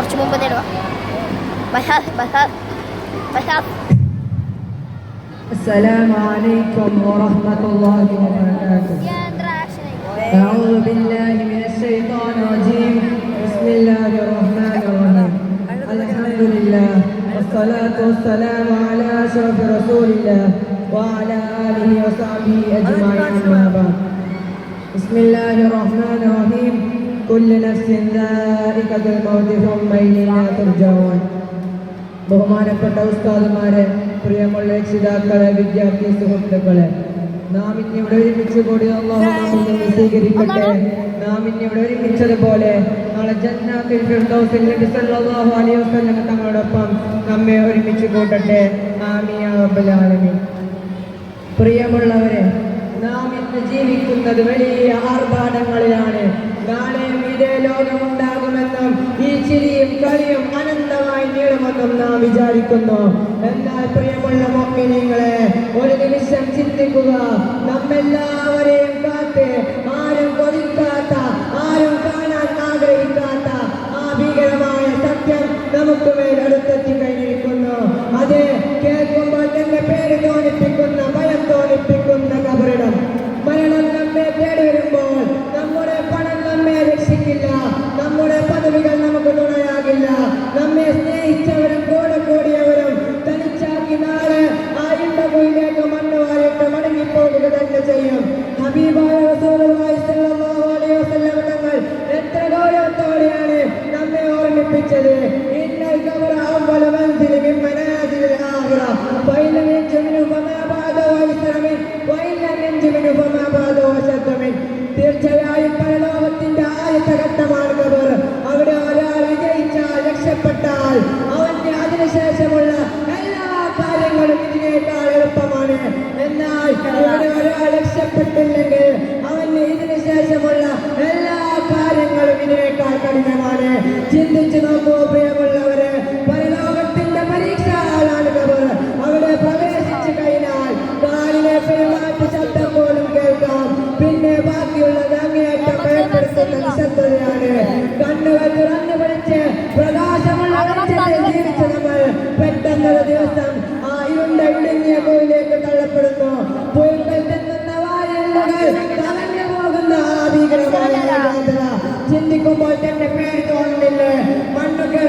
കുറച്ച് മുമ്പ് നേടുക. السلام عليكم ورحمة الله وبركاته. أعوذ بالله من الشيطان الرجيم. بسم الله الرحمن الرحيم. الحمد لله والصلاة والسلام على أشرف رسول الله وعلى آله وصحبه أجمعين. أما بعد. بسم الله الرحمن الرحيم. كل نفس ذائقة الموت ثم إلينا ترجعون. ബഹുമാനപ്പെട്ട ഉസ്താദുമാരെ, പ്രിയമുള്ള രക്ഷിതാക്കളെ, വിദ്യാർത്ഥി സുഹൃത്തുക്കളെ, നാം ഇന്നിവിടെ ഒരുമിച്ച് കൂടി അല്ലാഹു നമ്മെ സ്വീകരിക്കട്ടെ. നാം ഇന്നിവിടെ ഒരുമിച്ചതുപോലെ നാളെ ജന്നാത്തുൽ ഫിർദൗസിൽ നബി സല്ലല്ലാഹു അലൈഹി വസല്ലം തങ്ങളോടൊപ്പം നമ്മെ ഒരുമിച്ച് കൂട്ടട്ടെ. ആമീൻ യാ റബ്ബൽ ആലമീൻ. പ്രിയമുള്ളവരെ, നാം ഇന്ന് ജീവിക്കുന്നത് വലിയ ആർഭാടങ്ങളിലാണ്. നാളെ ഇതേ ലോകമുണ്ടാകുമെന്നും ഈ ചിരിയും കളിയും അനന്തമായി നീളുമെന്നും നാം വിചാരിക്കുന്നു. എന്നാൽ പ്രിയമുള്ള മുഅ്മിനീങ്ങളെ, ഒരു നിമിഷം ചിന്തിക്കുക. നമ്മെല്ലാവരെയും കാത്ത് ആരും കൊതിക്കാത്ത, ആരും കാണാൻ ആഗ്രഹിക്കാത്ത ആ ഭീകരമായ സത്യം നമുക്ക് മേൽ അടുത്തെത്തി കഴിഞ്ഞിരിക്കുന്നു. അത് കേൾക്കുമ്പോൾ തന്നെ പേര് തോന്നിപ്പിക്കുന്ന, ഭയം തോന്നിപ്പിക്കുന്ന കബറിടം. മരണം നമ്മെ തേടി വരുമ്പോൾ നമ്മുടെ പണം നമ്മെ രക്ഷിക്കില്ല, നമ്മുടെ പദവികൾ നമുക്ക് തുണയാകില്ല. നമ്മെ സ്നേഹിച്ചവരും കൂടെ കൂടിയവരും തനിച്ചാക്കി നാളെ ആ ഇണ്ടഭൂമിയിലേക്ക് മണ്ണ് വാരിയിട്ട് മടങ്ങിപ്പോകുക തന്നെ ചെയ്യും. ഹബീബായ റസൂലുള്ളാഹി സ്വല്ലല്ലാഹു അലൈഹി വസല്ലം തങ്ങൾ എത്ര ഗൗരവത്തോടെയാണ് നമ്മെ ഓർമ്മിപ്പിച്ചത്. ഇന്നൽ ഖബറ അവ്വല മൻസിലി മിൻ മനാസിലിൽ ആഖിറ ഫഇൻ ലം യൻജു മിൻഹു ഫമാ ബഅദഹു അയ്സറ മിൻ വഇൻ ലം യൻജു മിൻഹു ഫമാ ബഅദഹു അശദ്ദ മിൻ. തീർച്ചയായും പരലോകത്തിന്റെ ആദ്യത്തെ ഘട്ടമാണ് ഖബർ. അവിടെ ഒരാൾ വിജയിച്ചാൽ, രക്ഷപ്പെട്ടാൽ അവന്റെ അതിനുശേഷമുള്ള എല്ലാ കാര്യങ്ങളും ഇതിനേക്കാൾ എളുപ്പമാണ്. എന്നാൽ ഇവിടെ ഒരാൾ രക്ഷപ്പെട്ടില്ലെങ്കിൽ അവന് ഇതിനുശേഷമുള്ള എല്ലാ കാര്യങ്ങളും ഇതിനേക്കാൾ കഠിനമാണ്. ചിന്തിച്ചു നോക്കൂ പ്രിയമുള്ളവരെ, പരലോകത്തിന്റെ പരീക്ഷയാണ് ഖബർ. അവിടെ പ്രവേശിച്ചു കഴിഞ്ഞാൽ കാലിലെ പെരുമാറ്റ ശബ്ദം പോലും കേൾക്കാം. പിന്നെ ബാക്കിയുള്ളത് അങ്ങേയറ്റം ഭയപ്പെടുത്തുന്ന നിശബ്ദതയാണ്. കണ്ണുകൾ തുറന്നു പിടിച്ച് പ്രകാശമുള്ള ജീവിച്ച നമ്മൾ പെട്ടെന്നൊരു ദിവസം ആ ഇരുണ്ട ഇടുങ്ങിയ കോയിലേക്ക് തള്ളപ്പെടുന്നു. പുയൽ തിന്നുന്ന വായലുകൾ തകർന്നു പോകുന്ന ആ ഭീകരമായ ചിന്തിക്കുമ്പോൾ തന്നെ പേടി തോന്നുന്നില്ലേ? മണ്ണുകൾ